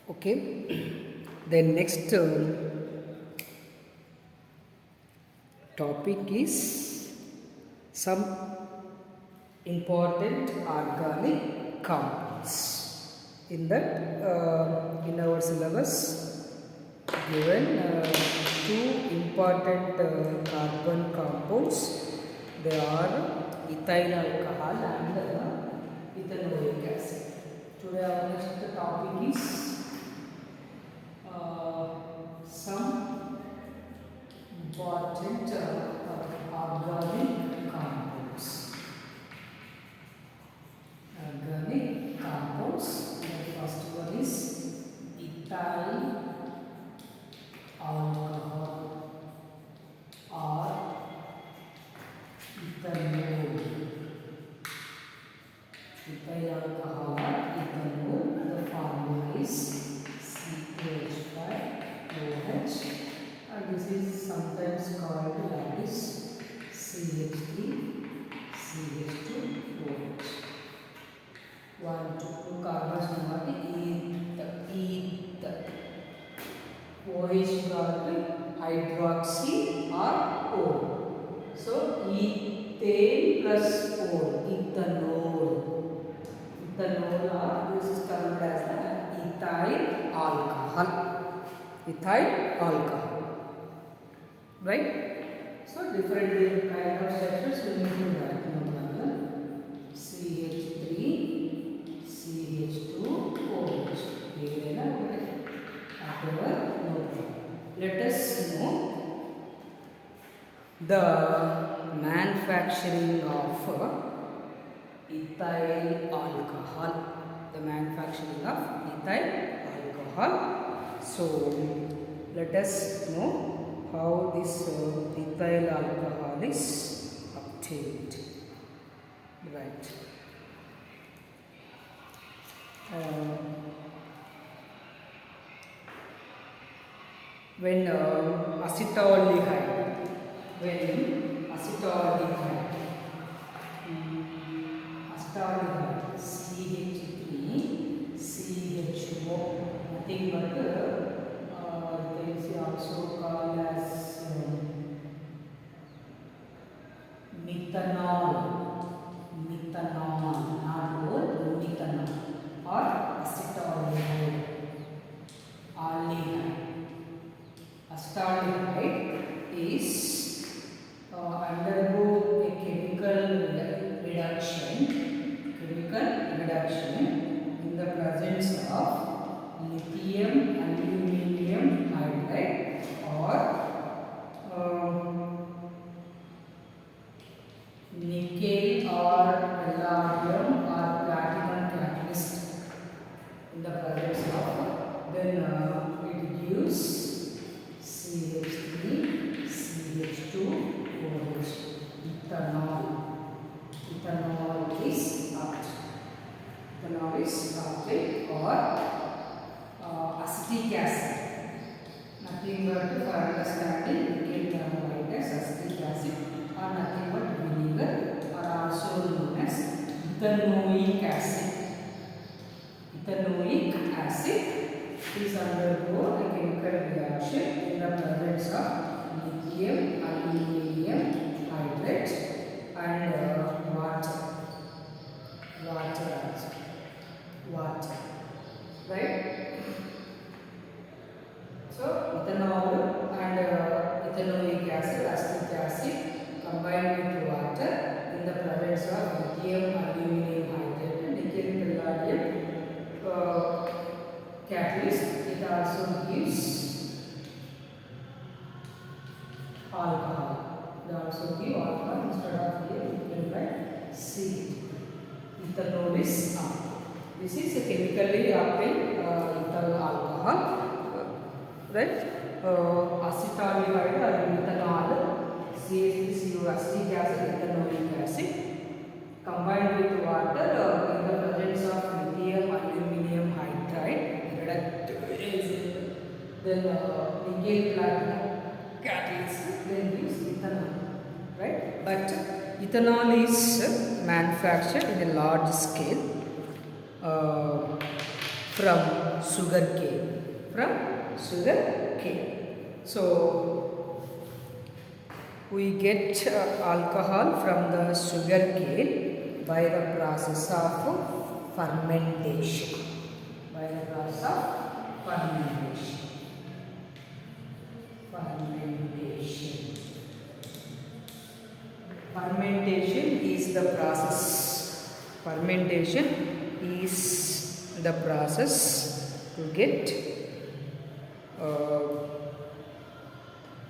Okay. Then next topic is some important organic compounds. In that, in our syllabus, given two important carbon compounds. They are ethyl alcohol and ethanoic acid. Today our next topic is some important organic compounds. Organic compounds. The first one is ethyl alcohol or ethanol. Ethyl alcohol or ethanol. The formula is CH5OH, and this is sometimes called like this CH3 CH2OH. One, two carbons got eth. OH got hydroxy or O. So ethane plus O, ethanol. Ethanol, or this is termed as the ethyl alcohol. Ethyl alcohol. Right? So different kind of sections we need to write. CH3 CH2OH. Let us know the manufacturing of ethyl alcohol. The manufacturing of ethyl alcohol. So let us know how this ethyl alcohol is obtained. Right. When acetaldehyde, acetaldehyde CH3 CHO, nothing but there is also called as methanol, not old, methanol or acetaldehyde, aldehyde. Acetaldehyde is undergo a chemical reduction in the presence of lithium aluminum hydride or nickel or palladium or platinum catalyst in the presence of, then it gives CH3 CH2OH, ethanol. Ethanol is object or acetic acid. Nothing but for understanding, we can write as acetic acid or nothing but vinegar, or also known as ethanoic acid. Ethanoic acid is undergo a chemical reaction in the presence of lithium aluminum hydride and water, right? So ethanol and ethanoic acid, acetic acid combined with water in the presence of lithium aluminum hydride and nickel palladium catalyst. It also gives alcohol. They also give alcohol. Instead of here you can write C. Ethanol is this is a chemically obtained ethyl alcohol, right? Acetaldehyde or ethanol, CH3CO, acetic acid, ethanoic acid combined with water in the presence of lithium aluminum hydride then nickel platinum catalyst, then gives ethanol, right? But ethanol is manufactured in a large scale from sugar cane. From sugar cane. So we get alcohol from the sugar cane by the process of fermentation. By the process of fermentation. Fermentation. Fermentation is the process. Fermentation is the process to get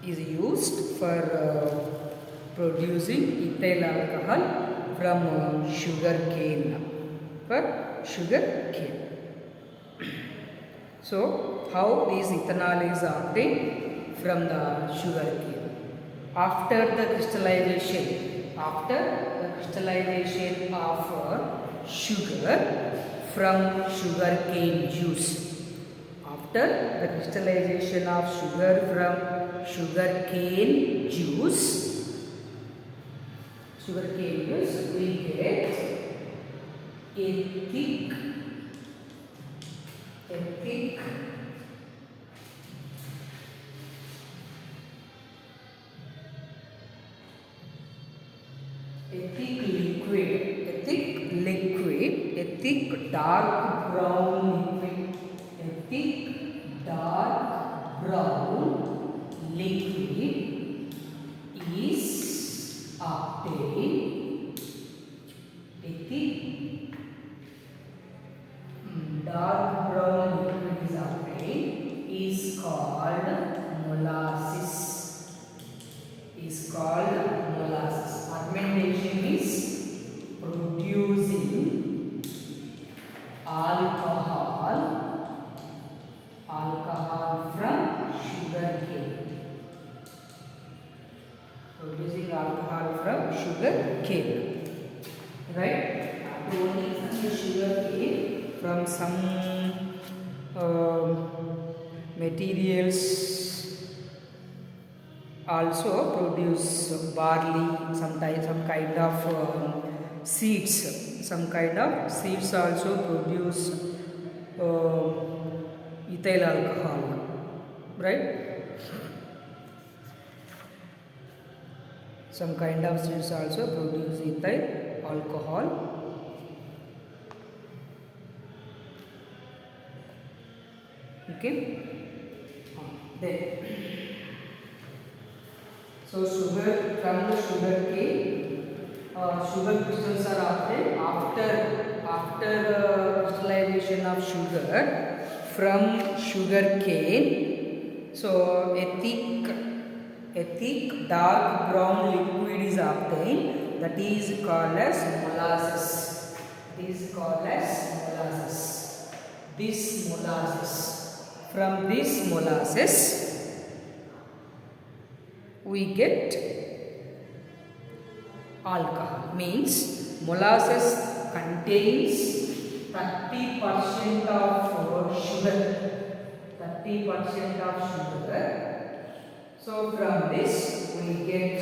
is used for producing ethyl alcohol from sugar cane. For sugar cane. So how this ethanol is obtained from the sugar cane? After the crystallization of sugar from sugar cane juice. After the crystallization of sugar from sugar cane juice, we get a thick dark brown liquid is obtained. Dark brown liquid is obtained is called molasses. Fermentation is producing alcohol from sugar cane. Producing alcohol from sugar cane. Right? Only from the sugar cane, from some materials also produce barley, some kind of seeds. Some kind of seeds also produce ethyl alcohol. Right? Some kind of seeds also produce ethyl alcohol. Okay. Then so sugar from the sugar cane, sugar crystals are obtained after crystallization of sugar from sugar cane. So a thick dark brown liquid is obtained, that is called as molasses. From this molasses we get alcohol. Means molasses contains 30% of sugar. So from this we get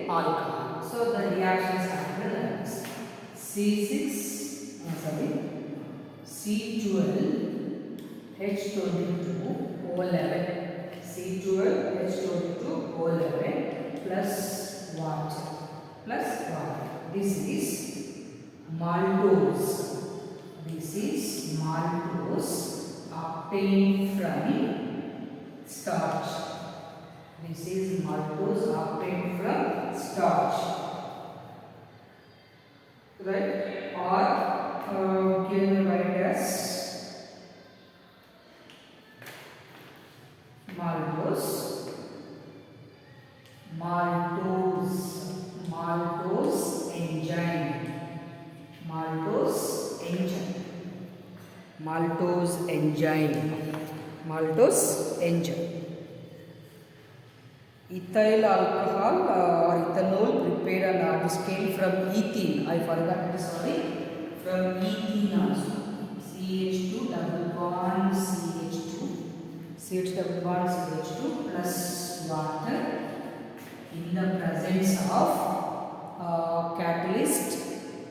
alcohol. So the reactions happen like this. C12H22O11 C12H22O11 plus water. This is maltose. Obtained from starch. Right? Or can you write as maltose enzyme. Ethyl alcohol or ethanol prepared on large scale from ethene. I forgot to sorry. From ethene also. CH2 double bond CH2 plus water in the presence of catalyst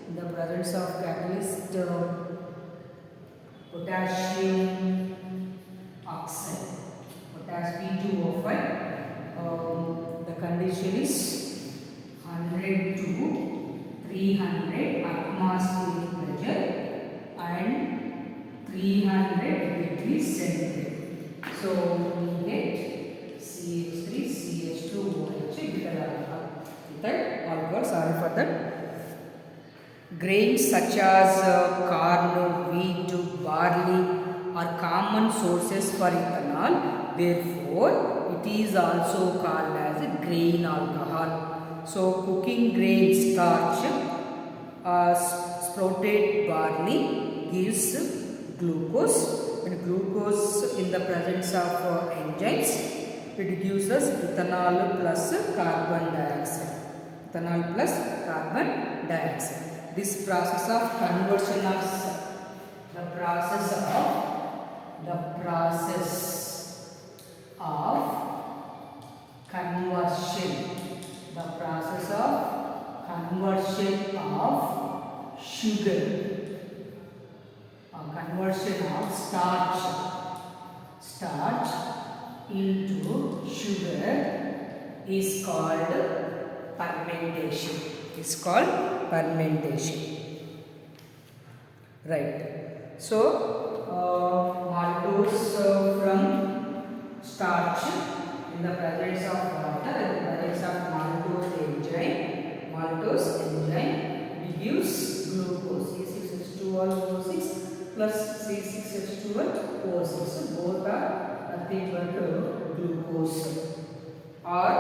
in the presence of catalyst potassium oxide, P2O5, the condition is 100 to 300 atmospheric pressure and 300 degrees centigrade. So we get CH3, CH2, OH, ethyl alcohol. Sorry for that. Grains such as corn, wheat, barley are common sources for ethanol. Therefore, it is also called as a grain alcohol. So, cooking grain starch, sprouted barley gives glucose. When glucose in the presence of enzymes, it gives us ethanol plus carbon dioxide. Ethanol plus carbon dioxide. This process of conversion of the process of conversion of sugar, conversion of starch into sugar is called fermentation. Right. So maltose from starch in the presence of water, in the presence of maltose enzyme gives glucose, C6H12O6 plus C6H12O6. So both are nothing but glucose, or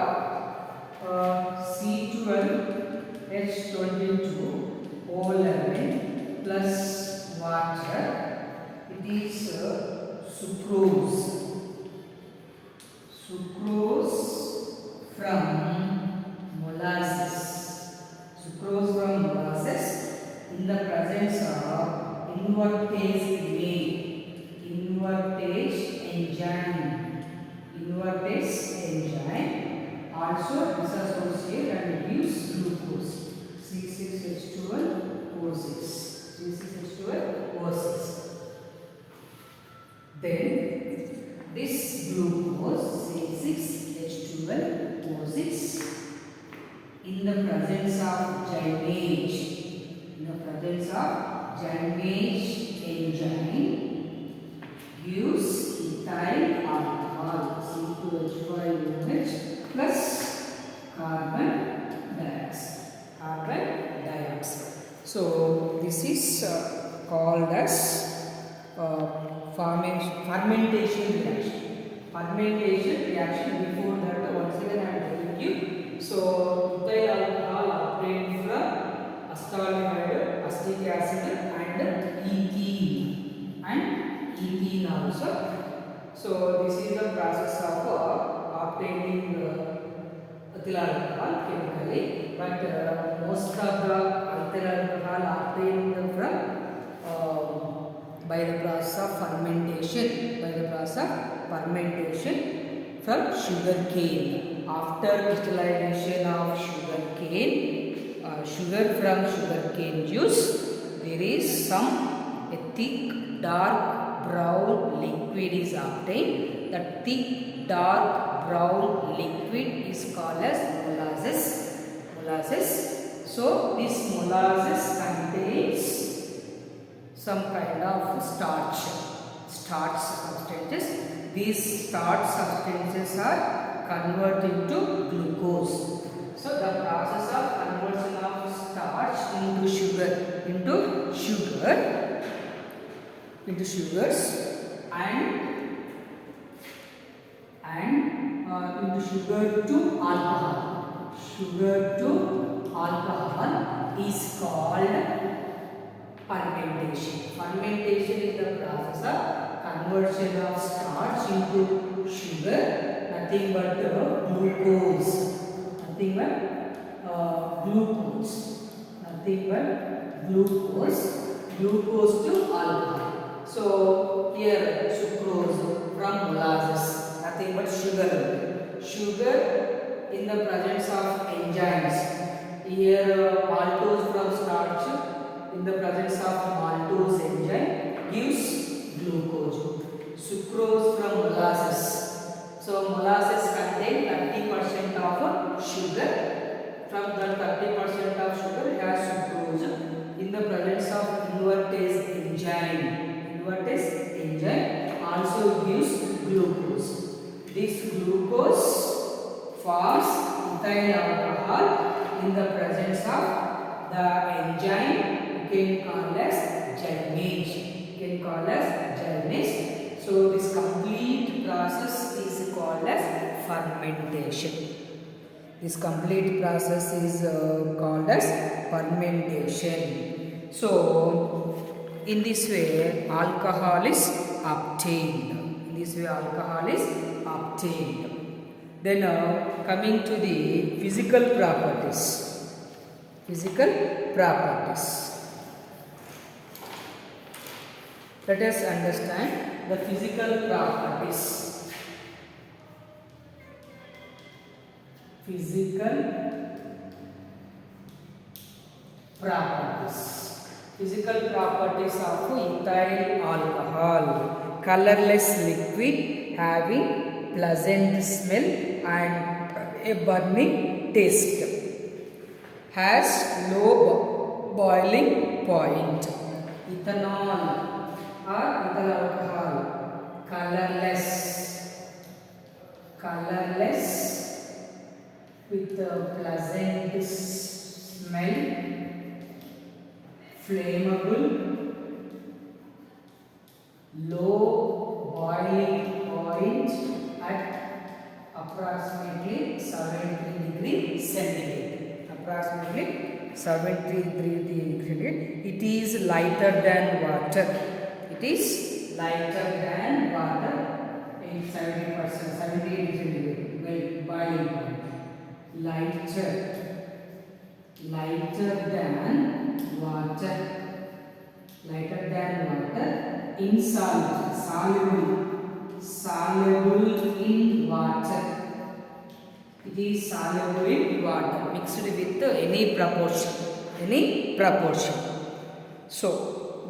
C12H22O11 plus water. It is sucrose from molasses. In the presence of invertase enzyme also dissociate and reduce glucose, C6H12O6. Then this glucose C6H12O6 in the presence of Zyme enzyme gives ethyl alcohol, C2H5OH plus carbon dioxide. So this is called as fermentation reaction. Before that, once again I am telling you. So ethyl alcohol obtained from acetaldehyde, acetic acid and ethene also. So this is the process of obtaining ethyl alcohol chemically, but most of the ethyl alcohol obtained from by the process of fermentation from sugar cane. After crystallization of sugar from sugar cane juice, there is some thick dark brown liquid is obtained. The thick dark brown liquid is called as molasses. So this molasses contains some kind of starch substances. These starch substances are converted into glucose. So the process of conversion of starch into sugars and into sugar to alcohol is called fermentation. Fermentation is the process of conversion of starch into sugar, nothing but glucose to alcohol. So here sucrose from molasses, nothing but sugar in the presence of enzymes. Here maltose from starch, in the presence of maltose enzyme gives glucose. Sucrose from molasses. So molasses contain 30% of sugar. From that 30% of sugar it has sucrose. In the presence of invertase enzyme also gives glucose. This glucose forms ethyl alcohol in the presence of the enzyme you can call as germinase. So this complete process is called as fermentation. So in this way alcohol is obtained. Then coming to the physical properties. Let us understand the physical properties. Physical properties of ethyl alcohol. Colorless liquid having pleasant smell and a burning taste. Has low boiling point. Ethanol or ethyl alcohol. Colorless with a pleasant smell. Flammable. Low boiling point at approximately 73 degrees centigrade. It is lighter than water. In 70%, 78 centigrade boiling point. Lighter than water. Soluble in water. It is soluble in water mixed with any proportion. So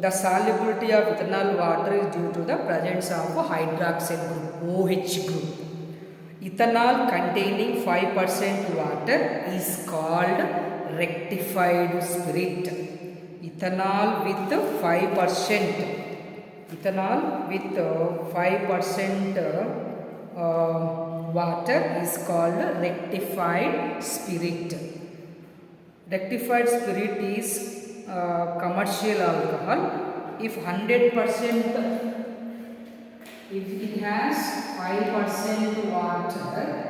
the solubility of ethanol water is due to the presence of hydroxyl group, OH group. Ethanol containing 5% water is called rectified spirit. Ethanol with 5% water is called rectified spirit. Rectified spirit is commercial alcohol. If 100%, if it has 5% water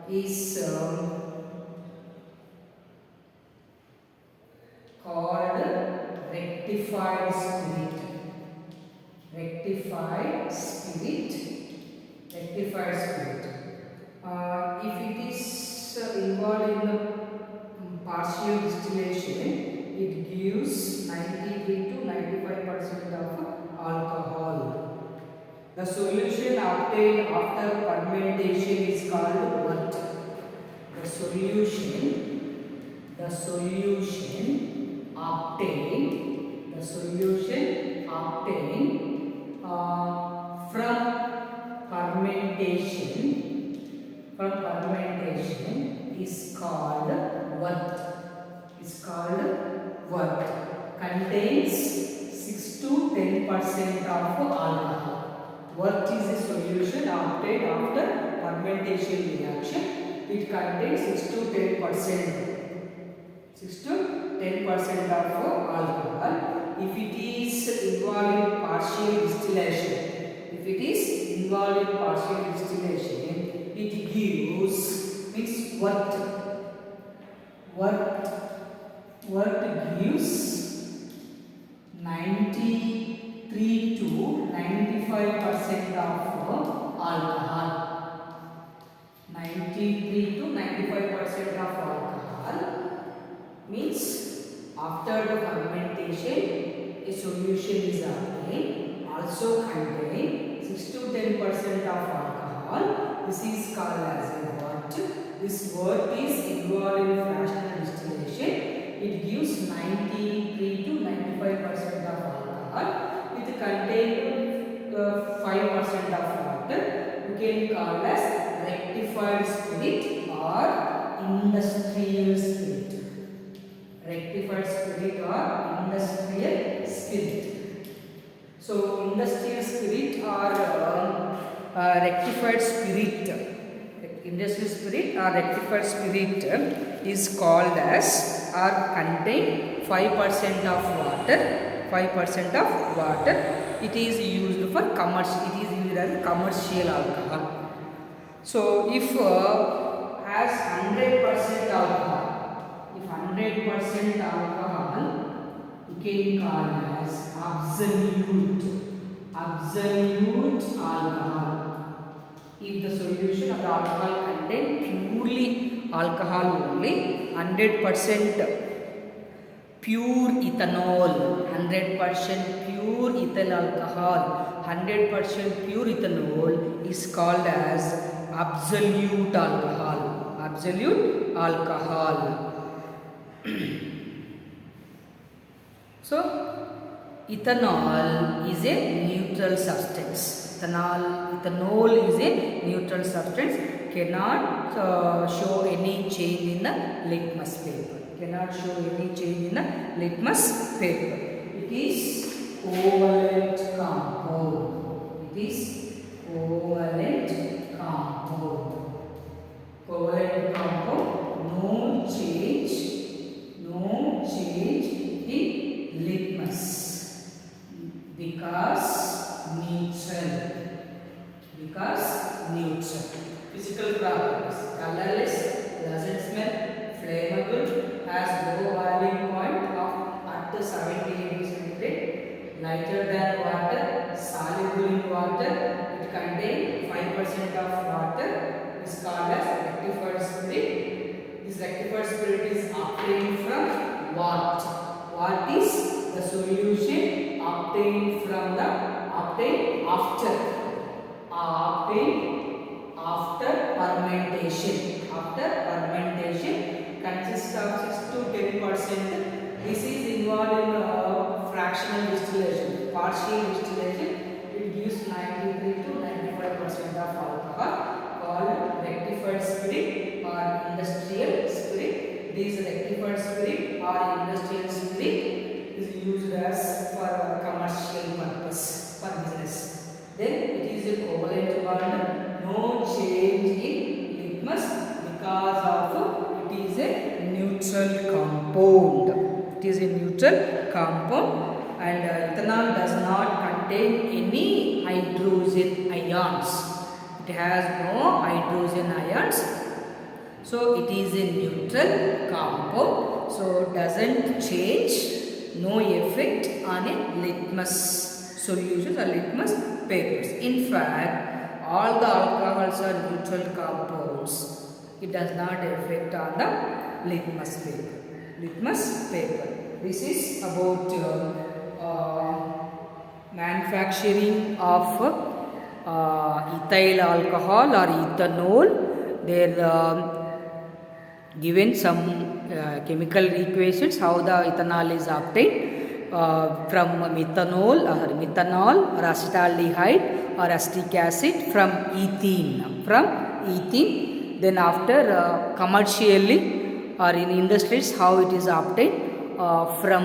is called rectified spirit. If it is involved in the partial distillation, it gives 93 to 95% of alcohol. The solution obtained after fermentation is called what? The solution obtained from fermentation is called what? Contains 6 to 10% of alcohol. What is the solution obtained after fermentation reaction? It contains 6 to 10% of alcohol. If it is involved in partial distillation, it gives what gives 93 to 95% of alcohol. 93 to 95% of alcohol means after the fermentation a solution is obtained, also contain 6 to 10% of alcohol. This is called as a what? This wort is involved in fractional distillation. it gives 93 to 95% of alcohol. It contains 5% of water. We can call as rectified spirit or industrial spirit. Rectified spirit or industrial spirit. So industrial spirit or rectified spirit, industrial spirit or rectified spirit is called as or contain 5% of water. 5% of water. It is used for commercial. It is used as commercial alcohol. So if has 100% alcohol, if 100% alcohol, you can call as absolute alcohol. If the solution of the alcohol contain purely alcohol only, 100% pure ethanol, 100% pure ethyl alcohol, 100% pure ethanol is called as absolute alcohol. Absolute alcohol. So ethanol is a neutral substance. Ethanol is a neutral substance. Cannot show any change in the litmus paper. Cannot show any change in the litmus paper. It is covalent compound. It is covalent compound. Covalent compound. No change in litmus because neutral. Physical properties: colorless, doesn't smell, flammable, has low boiling point of up to 70 degrees centigrade, lighter than water, soluble in water. It contains 5% of water. Is called as rectified spirit. This rectified spirit is obtained from what? What is the solution obtained from the after fermentation. After fermentation consists of 6 to 10%. This is involved in fractional distillation, partial distillation. It gives 93 to 95% of alcohol, called rectified spirit or industrial spirit. This rectified spirit or industrial spirit is used as for commercial purpose, for business. Then it is a covalent bond. No change in litmus because of it is a neutral compound. It is a neutral compound, and ethanol does not contain any hydrogen ions. It has no hydrogen ions. So it is a neutral compound. So doesn't change, no effect on a litmus solutions or litmus papers. In fact, all the alcohols are neutral compounds. It does not affect on the litmus paper. This is about manufacturing of ethyl alcohol or ethanol. There given some chemical equations how the ethanol is obtained from methanol or acetaldehyde or acetic acid from ethene. Then after commercially or in industries how it is obtained from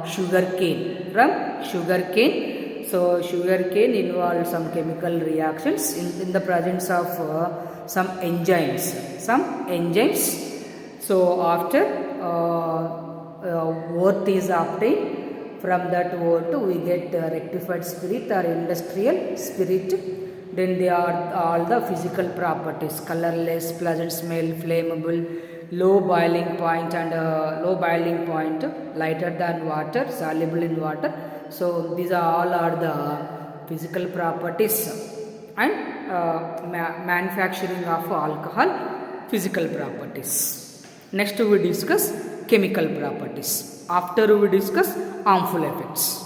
sugarcane. So sugarcane involves some chemical reactions in the presence of some enzymes. So after wort is obtained. From that wort we get rectified spirit or industrial spirit. Then they are all the physical properties: colorless, pleasant smell, flammable, low boiling point lighter than water, soluble in water. So these all are the physical properties and manufacturing of alcohol physical properties. Next we discuss chemical properties. After we discuss harmful effects.